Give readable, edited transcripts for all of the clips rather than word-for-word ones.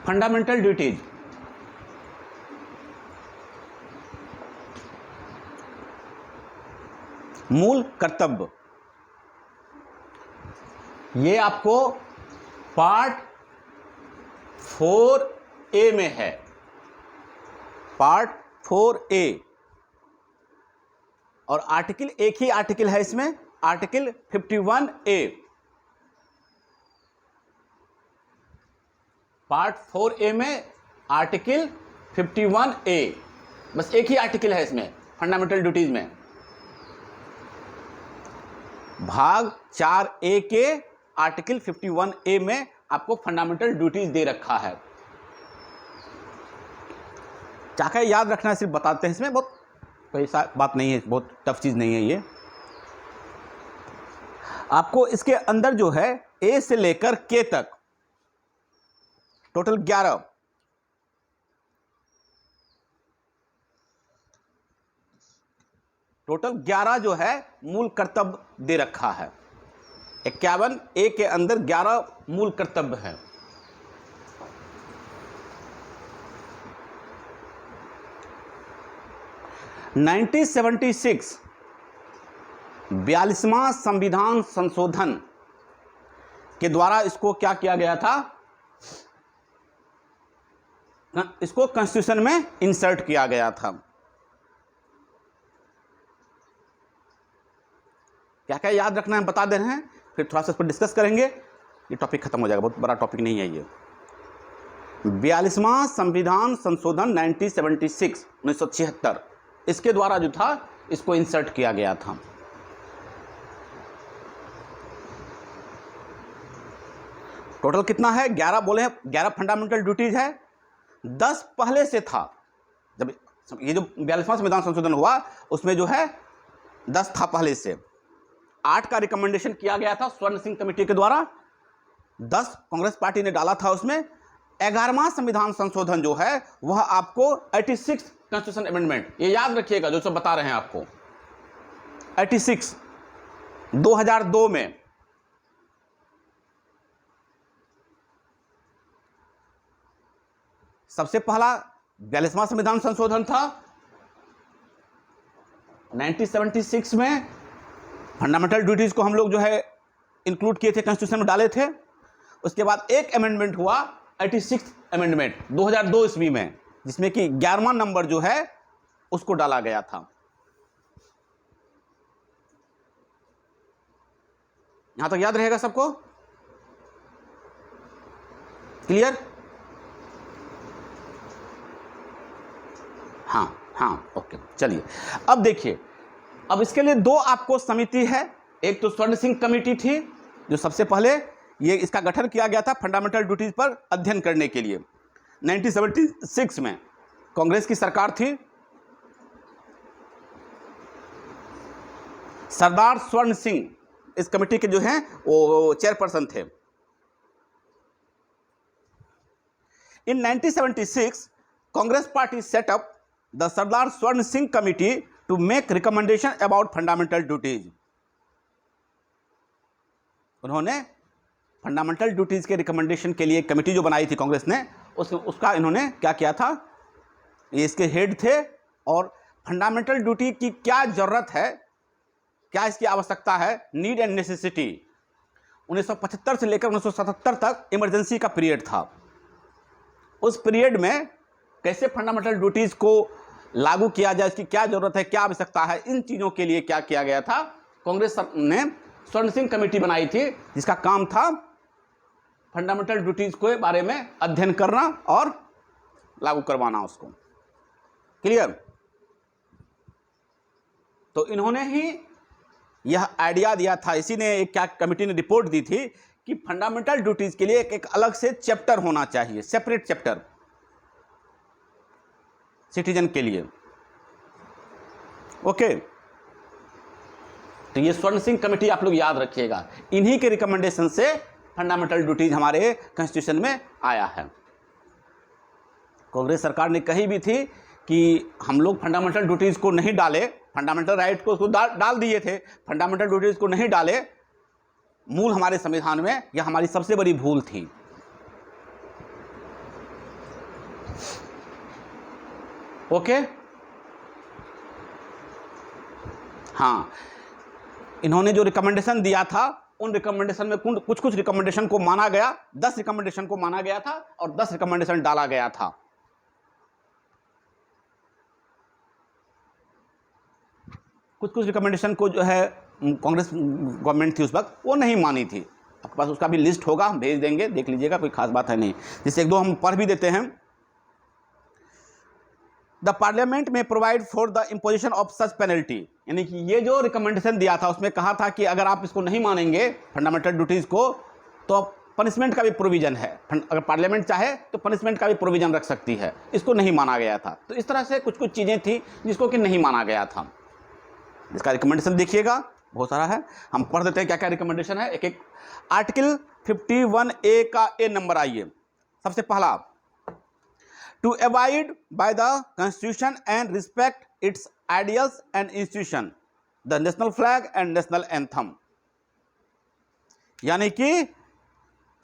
Fundamental duties, मूल कर्तव्य, ये आपको पार्ट 4A में है, पार्ट 4A। और आर्टिकल, एक ही आर्टिकल है इसमें, आर्टिकल 51A। पार्ट 4A में आर्टिकल 51A, बस एक ही आर्टिकल है इसमें फंडामेंटल ड्यूटीज में। भाग 4A के आर्टिकल 51A में आपको फंडामेंटल ड्यूटीज दे रखा है। क्या क्या याद रखना है सिर्फ बताते हैं, इसमें बहुत कोई सा बात नहीं है, बहुत टफ चीज नहीं है ये। आपको इसके अंदर जो है A से लेकर K तक टोटल 11 जो है मूल कर्तव्य दे रखा है। 51A के अंदर 11 मूल कर्तव्य हैं। नाइनटीन 42वां संविधान संशोधन के द्वारा इसको क्या किया गया था, इसको कॉन्स्टिट्यूशन में इंसर्ट किया गया था। क्या क्या याद रखना है बता दे रहे हैं, फिर थोड़ा सा इस पर डिस्कस करेंगे, ये टॉपिक खत्म हो जाएगा, बहुत बड़ा टॉपिक नहीं है ये। 42वां संविधान संशोधन 1976 इसके द्वारा जो था इसको इंसर्ट किया गया था। टोटल कितना है, 11 बोले हैं, 11 फंडामेंटल ड्यूटीज है। 10 पहले से था, जब ये जो 42वां संविधान संशोधन हुआ उसमें जो है 10 था पहले से। 8 का रिकमेंडेशन किया गया था स्वर्ण सिंह कमेटी के द्वारा, 10 कांग्रेस पार्टी ने डाला था उसमें। 11वां संविधान संशोधन जो है वह आपको 86 कॉन्स्टिट्यूशन अमेंडमेंट, ये याद रखिएगा जो सब बता रहे हैं आपको। 86 2002 में सबसे पहला 42वां संविधान संशोधन था। 1976 में फंडामेंटल ड्यूटीज को हम लोग जो है इंक्लूड किए थे, कॉन्स्टिट्यूशन में डाले थे। उसके बाद एक अमेंडमेंट हुआ 86 अमेंडमेंट 2002 ईस्वी में, जिसमें कि 11वां नंबर जो है उसको डाला गया था। यहां तक याद रहेगा सबको, क्लियर? हाँ ओके। चलिए अब देखिए, अब इसके लिए 2 आपको समिति है। एक तो स्वर्ण सिंह कमेटी थी जो सबसे पहले ये इसका गठन किया गया था फंडामेंटल ड्यूटीज पर अध्ययन करने के लिए। 1976 में कांग्रेस की सरकार थी, सरदार स्वर्ण सिंह इस कमेटी के जो हैं वो चेयरपर्सन थे। In 1976 Congress party set up the Sardar Swaran Singh committee to make recommendation about fundamental duties. उन्होंने फंडामेंटल ड्यूटीज के रिकमेंडेशन के लिए कमेटी जो बनाई थी कांग्रेस ने, उसका इन्होंने क्या किया था, ये इसके हेड थे। और फंडामेंटल ड्यूटी की क्या जरूरत है, क्या इसकी आवश्यकता है, नीड एंड नेसेसिटी। 1975 से लेकर 1977 तक इमरजेंसी का पीरियड था। उस पीरियड में कैसे फंडामेंटल ड्यूटीज को लागू किया जाए, इसकी क्या जरूरत है, क्या आवश्यकता है, इन चीज़ों के लिए क्या किया गया था, कांग्रेस ने स्वर्ण सिंह कमेटी बनाई थी जिसका काम था फंडामेंटल ड्यूटीज के बारे में अध्ययन करना और लागू करवाना उसको। क्लियर? तो इन्होंने ही यह आइडिया दिया था, इसी ने एक क्या कमेटी ने रिपोर्ट दी थी कि फंडामेंटल ड्यूटीज के लिए एक अलग से चैप्टर होना चाहिए, सेपरेट चैप्टर सिटीजन के लिए। ओके, तो ये स्वर्ण सिंह कमेटी आप लोग याद रखिएगा, इन्हीं के रिकमेंडेशन से फंडामेंटल ड्यूटीज हमारे कॉन्स्टिट्यूशन में आया है। कांग्रेस सरकार ने कही भी थी कि हम लोग फंडामेंटल ड्यूटीज को नहीं डाले, फंडामेंटल राइट को उसको डाल दिए थे, फंडामेंटल ड्यूटीज को नहीं डाले मूल हमारे संविधान में, यह हमारी सबसे बड़ी भूल थी। ओके, हाँ, इन्होंने जो रिकमेंडेशन दिया था उन रिकमेंडेशन में कुछ कुछ रिकमेंडेशन को माना गया, 10 रिकमेंडेशन को माना गया था और 10 रिकमेंडेशन डाला गया था। कुछ कुछ रिकमेंडेशन को जो है कांग्रेस गवर्नमेंट थी उस वक्त वो नहीं मानी थी। आपके पास उसका भी लिस्ट होगा, हम भेज देंगे, देख लीजिएगा, कोई खास बात है नहीं। जिससे एक दो हम पढ़ भी देते हैं। द पार्लियामेंट में provide for the imposition of such penalty, यानी कि ये जो रिकमेंडेशन दिया था उसमें कहा था कि अगर आप इसको नहीं मानेंगे फंडामेंटल ड्यूटीज को तो पनिशमेंट का भी प्रोविजन है। अगर पार्लियामेंट चाहे तो पनिशमेंट का भी प्रोविजन रख सकती है। इसको नहीं माना गया था। तो इस तरह से कुछ कुछ चीज़ें थी जिसको कि नहीं माना गया था। इसका रिकमेंडेशन देखिएगा, बहुत सारा है, हम पढ़ देते हैं क्या क्या रिकमेंडेशन है एक एक। आर्टिकल 51A का ए नंबर आइए। सबसे पहला, to abide by the constitution and respect its ideals and institution the national flag and national anthem, यानी कि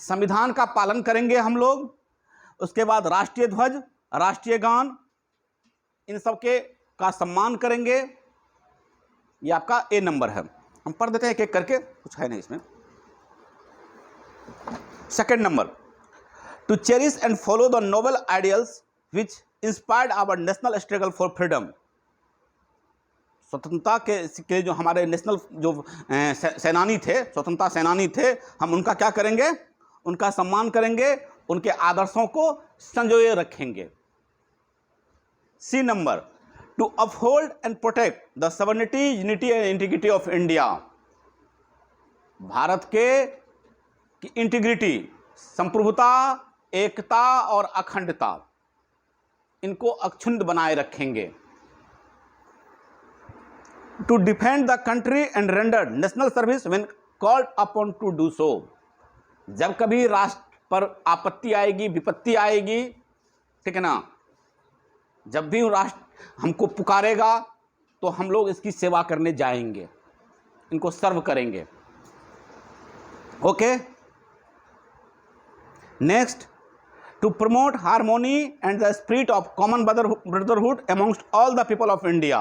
संविधान का पालन करेंगे हम लोग, उसके बाद राष्ट्रीय ध्वज, राष्ट्रीय गान, इन सब के का सम्मान करेंगे। ये आपका ए नंबर है। हम पढ़ देते हैं एक एक करके, कुछ है नहीं इसमें। Second number, to cherish and follow the noble ideals which inspired our national struggle for freedom, स्वतंत्रता के जो हमारे नेशनल जो सेनानी थे, स्वतंत्रता सेनानी थे, हम उनका क्या करेंगे, उनका सम्मान करेंगे, उनके आदर्शों को संजोए रखेंगे। C number, to uphold and protect the sovereignty, unity and integrity of India, Bharat के की इंटीग्रिटी, संप्रभुता, एकता और अखंडता, इनको अक्षुण्ण बनाए रखेंगे। To defend the country and render national service when called upon to do so, जब कभी राष्ट्र पर आपत्ति आएगी, विपत्ति आएगी, ठीक है ना, जब भी राष्ट्र हमको पुकारेगा तो हम लोग इसकी सेवा करने जाएंगे, इनको सर्व करेंगे। Okay, next, to promote harmony and the spirit of common brotherhood amongst all the people of India.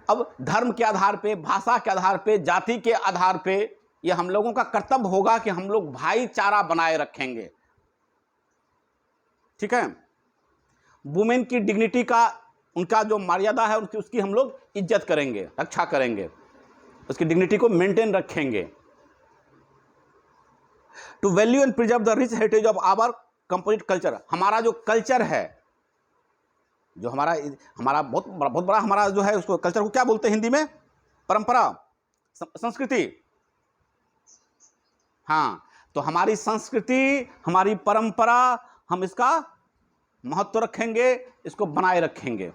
अब धर्म के आधार पे, भाषा के आधार पे, जाति के आधार पे ये हम लोगों का कर्तव्य होगा कि हम लोग भाईचारा बनाए रखेंगे। ठीक है, वुमेन की डिग्निटी का, उनका जो मर्यादा है उसकी हम लोग इज्जत करेंगे, रक्षा करेंगे, उसकी डिग्निटी को मेंटेन रखेंगे। To value and preserve the rich heritage of our composite culture, हमारा जो कल्चर है, जो हमारा बहुत बड़ा हमारा जो है, उसको कल्चर को क्या बोलते हैं हिंदी में, परंपरा, संस्कृति। हाँ, तो हमारी संस्कृति, हमारी परंपरा, हम इसका महत्व रखेंगे, इसको बनाए रखेंगे।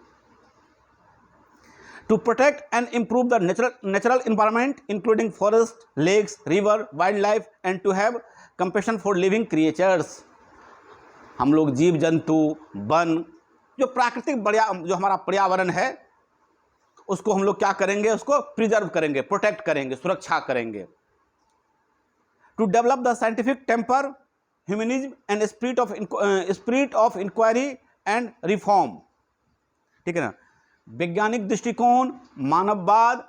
To protect and improve the natural environment including forest, lakes, river, wildlife and to have compassion for living creatures, हम लोग जीव जंतु, वन, जो प्राकृतिक जो हमारा पर्यावरण है उसको हम लोग क्या करेंगे, उसको प्रिजर्व करेंगे, प्रोटेक्ट करेंगे, सुरक्षा करेंगे। To develop the scientific temper, humanism and spirit of inquiry and reform, ठीक है ना, वैज्ञानिक दृष्टिकोण, मानववाद,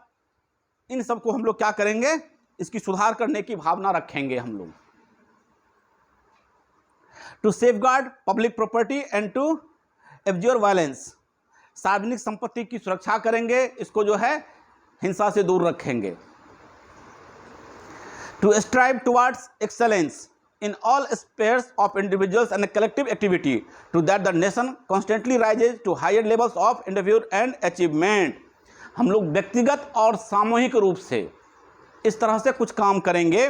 इन सबको हम लोग क्या करेंगे, इसकी सुधार करने की भावना रखेंगे हम लोग। To safeguard public property and to abjure violence, सार्वजनिक संपत्ति की सुरक्षा करेंगे, इसको जो है हिंसा से दूर रखेंगे। To strive towards excellence in all spheres of individuals and collective activity to that the nation constantly rises to higher levels of endeavor and achievement, हम लोग व्यक्तिगत और सामूहिक रूप से इस तरह से कुछ काम करेंगे,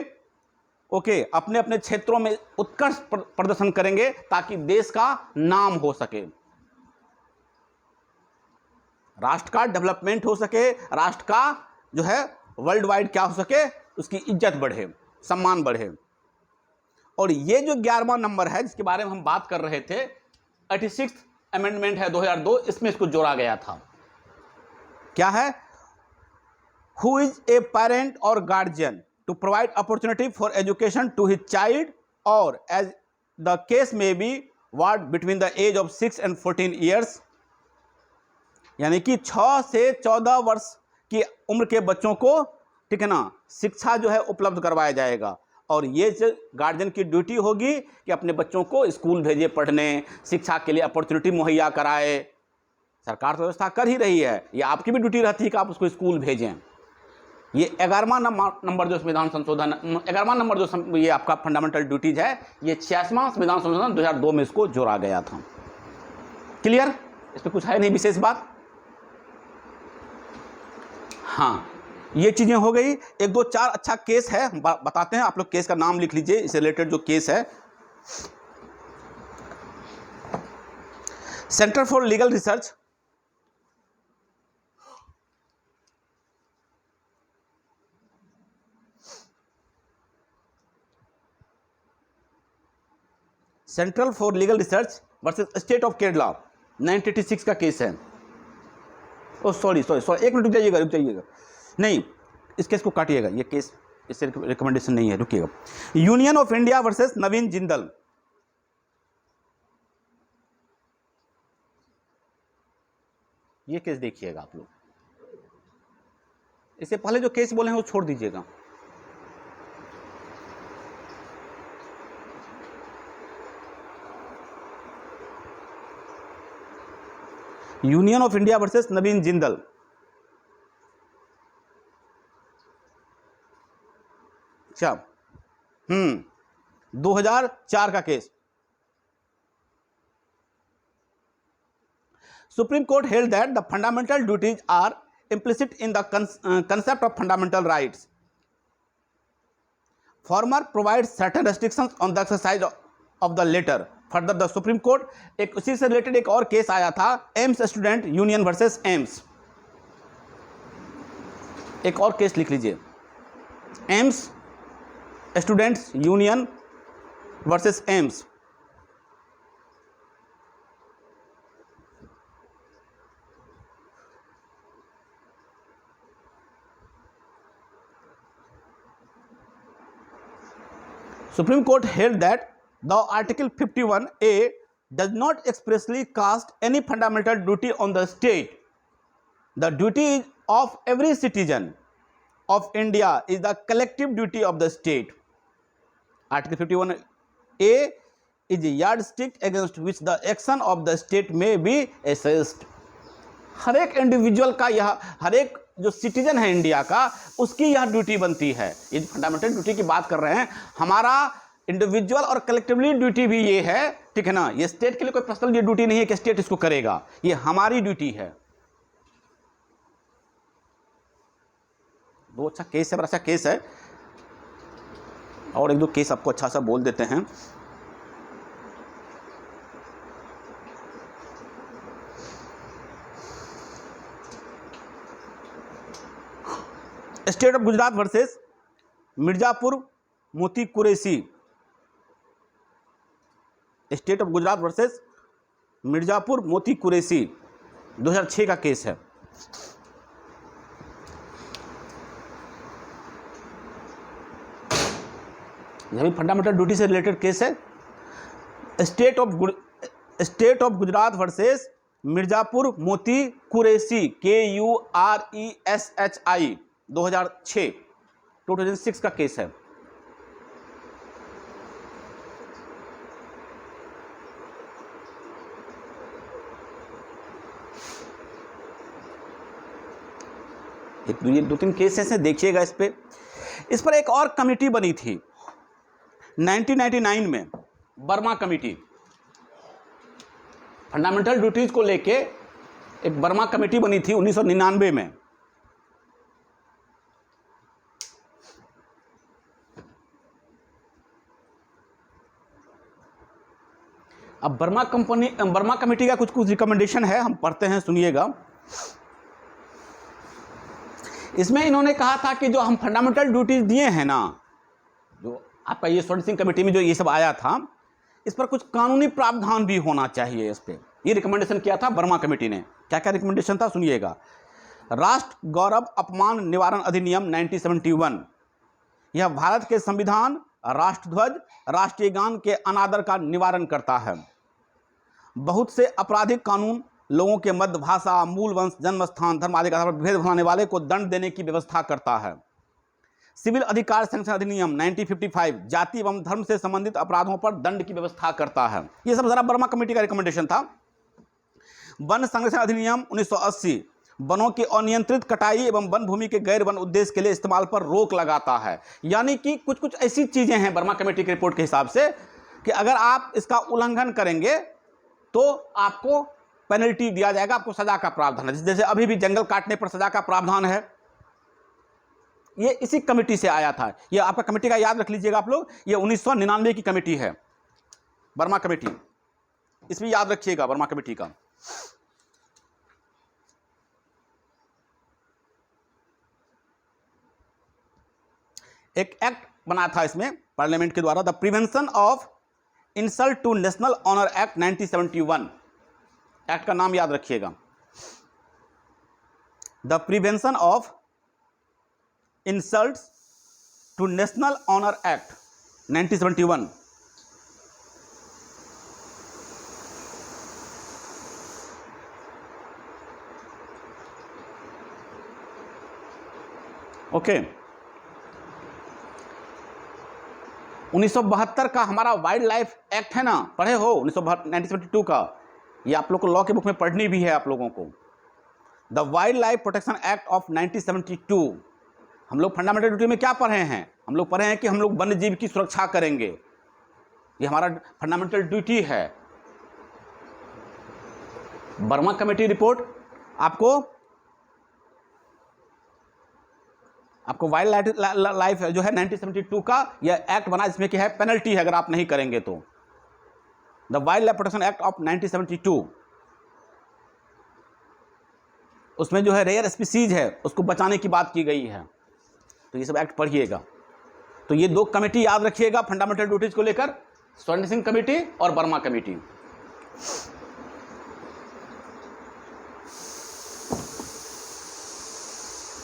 ओके, अपने अपने क्षेत्रों में उत्कर्ष प्रदर्शन करेंगे ताकि देश का नाम हो सके, राष्ट्र का डेवलपमेंट हो सके, राष्ट्र का जो है वर्ल्ड वाइड क्या हो सके, उसकी इज्जत बढ़े, सम्मान बढ़े। और ये जो 11वां नंबर है जिसके बारे में हम बात कर रहे थे, 86th अमेंडमेंट है 2002, इसमें इसको जोड़ा गया था। क्या है, who is a parent or guardian to provide opportunity for education to his child or as the case may be ward between the age of 6 and 14 years, यानी कि 6 से 14 वर्ष की उम्र के बच्चों को, ठीक है ना, शिक्षा जो है उपलब्ध करवाया जाएगा। और ये जो गार्जियन की ड्यूटी होगी कि अपने बच्चों को स्कूल भेजे पढ़ने, शिक्षा के लिए अपॉर्चुनिटी मुहैया कराए। सरकार तो व्यवस्था कर ही रही है, ये आपकी भी ड्यूटी रहती है कि आप उसको स्कूल भेजें। ये 11वां नंबर जो संविधान संशोधन, 11वां नंबर जो ये आपका फंडामेंटल ड्यूटीज है, ये 86वां संविधान संशोधन 2002 में इसको जोड़ा गया था। क्लियर? इस पर कुछ है नहीं विशेष बात। हाँ, ये चीज़ें हो गई। 1 2 4 अच्छा केस है, हम बताते हैं, आप लोग केस का नाम लिख लीजिए। इससे रिलेटेड जो केस है, centre for legal research, central for legal research versus state of Kerala, 1986 का केस है। ओ सॉरी, एक मिनट रुक जाइएगा, नहीं, इस केस को काटिएगा, ये केस इससे रिकमेंडेशन नहीं है, रुकिएगा। यूनियन ऑफ इंडिया वर्सेस नवीन जिंदल, ये केस देखिएगा आप लोग। इससे पहले जो केस बोले हैं वो छोड़ दीजिएगा। यूनियन ऑफ इंडिया वर्सेस नवीन जिंदल, अच्छा, 2004 का case. Supreme Court held that the fundamental duties are implicit in the concept of fundamental rights. Former provides certain restrictions on the exercise of the latter. Further, the Supreme Court, एक उसी से related एक और case आया था, AIIMS student union versus AIIMS. एक और case लिख लीजिए, AIIMS students union versus AIIMS. Supreme Court held that the Article 51A does not expressly cast any fundamental duty on the state. The duty of every citizen of India is the collective duty of the state. Article 51A is a yardstick against which the action of the state may be assessed. हर एक individual का यह, हर एक जो citizen है India का, उसकी यह duty बनती है। ये फंडामेंटल ड्यूटी की बात कर रहे हैं, हमारा इंडिविजुअल और कलेक्टिवली ड्यूटी भी ये है, ठीक है ना। ये स्टेट के लिए कोई पर्सनल ड्यूटी नहीं है कि स्टेट इसको करेगा, ये हमारी ड्यूटी है। दो अच्छा केस है, बड़ा अच्छा केस है, और 1 2 केस आपको अच्छा सा बोल देते हैं। State of Gujarat versus Mirzapur Moti Kureshi, state of Gujarat versus Mirzapur Moti Kureshi, 2006 का केस है। यह भी फंडामेंटल ड्यूटी से रिलेटेड केस है। State of Gujarat versus Mirzapur Moti Kureshi, KURESHI, 2006 का केस है। ये 2-3 केसेस हैं, देखिएगा इस पर एक और कमेटी बनी थी 1999 में, बर्मा कमेटी। फंडामेंटल ड्यूटीज को लेके एक बर्मा कमेटी बनी थी 1999 में। अब बर्मा कमेटी का कुछ रिकमेंडेशन है, हम पढ़ते हैं, सुनिएगा। इसमें इन्होंने कहा था कि जो हम फंडामेंटल ड्यूटीज दिए हैं ना, जो आपका ये स्वर्ण सिंह कमेटी में जो ये सब आया था, इस पर कुछ कानूनी प्रावधान भी होना चाहिए। इस पर ये रिकमेंडेशन किया था बर्मा कमेटी ने। क्या क्या रिकमेंडेशन था, सुनिएगा। राष्ट्र गौरव अपमान निवारण अधिनियम 1971, यह भारत के संविधान, राष्ट्रध्वज, राष्ट्रीय गान के अनादर का निवारण करता है। बहुत से आपराधिक कानून लोगों के मध्य भाषा, मूल वंश, जन्म स्थान, धर्म आदि के आधार पर भेद भगाने वाले को दंड देने की व्यवस्था करता है। सिविल अधिकार संरक्षण अधिनियम 1955 जाति एवं धर्म से संबंधित अपराधों पर दंड की व्यवस्था करता है। ये सब जरा वर्मा कमेटी का रिकमेंडेशन था। वन संरक्षण अधिनियम 1980 वनों की अनियंत्रित कटाई एवं वन भूमि के गैर वन उद्देश्य के लिए इस्तेमाल पर रोक लगाता है। यानी कि कुछ कुछ ऐसी चीजें हैं वर्मा कमेटी की रिपोर्ट के हिसाब से कि अगर आप इसका उल्लंघन करेंगे तो आपको पेनल्टी दिया जाएगा, आपको सजा का प्रावधान है। जैसे अभी भी जंगल काटने पर सजा का प्रावधान है, ये इसी कमेटी से आया था। ये आपका कमेटी का याद रख लीजिएगा आप लोग, ये 1999 की कमेटी है वर्मा कमेटी, इसमें याद रखिएगा वर्मा कमेटी का। एक एक्ट बना था इसमें पार्लियामेंट के द्वारा, the prevention of insult to national honour act 1971। Act का नाम याद रखिएगा, the prevention of insult to national honour act 1971। Okay 1972 का हमारा वाइल्ड लाइफ एक्ट है ना, पढ़े हो 1972 का, ये आप लोग को लॉ के बुक में पढ़नी भी है आप लोगों को। The wild life protection act of 1972। हम लोग फंडामेंटल ड्यूटी में क्या पढ़े हैं? हम लोग पढ़े हैं कि हम लोग वन्य जीव की सुरक्षा करेंगे, ये हमारा फंडामेंटल ड्यूटी है। वर्मा कमेटी रिपोर्ट आपको वाइल्ड लाइफ जो है 1972 का यह एक्ट बना, जिसमें कि है पेनल्टी है अगर आप नहीं करेंगे तो। The wild life protection act of 1972, उसमें जो है रेयर स्पीसीज है उसको बचाने की बात की गई है। तो ये सब एक्ट पढ़िएगा। तो ये दो कमेटी याद रखिएगा फंडामेंटल ड्यूटीज को लेकर, स्वर्ण सिंह कमेटी और वर्मा कमेटी।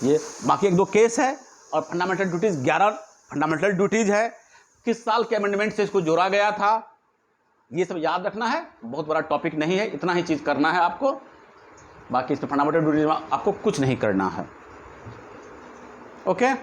ये बाकी एक दो केस है और फंडामेंटल ड्यूटीज 11 फंडामेंटल ड्यूटीज है। किस साल के अमेंडमेंट से इसको जोड़ा गया था, ये सब याद रखना है। बहुत बड़ा टॉपिक नहीं है, इतना ही चीज़ करना है आपको। बाकी इसमें फंडामेंटल ड्यूटीज में आपको कुछ नहीं करना है। ओके।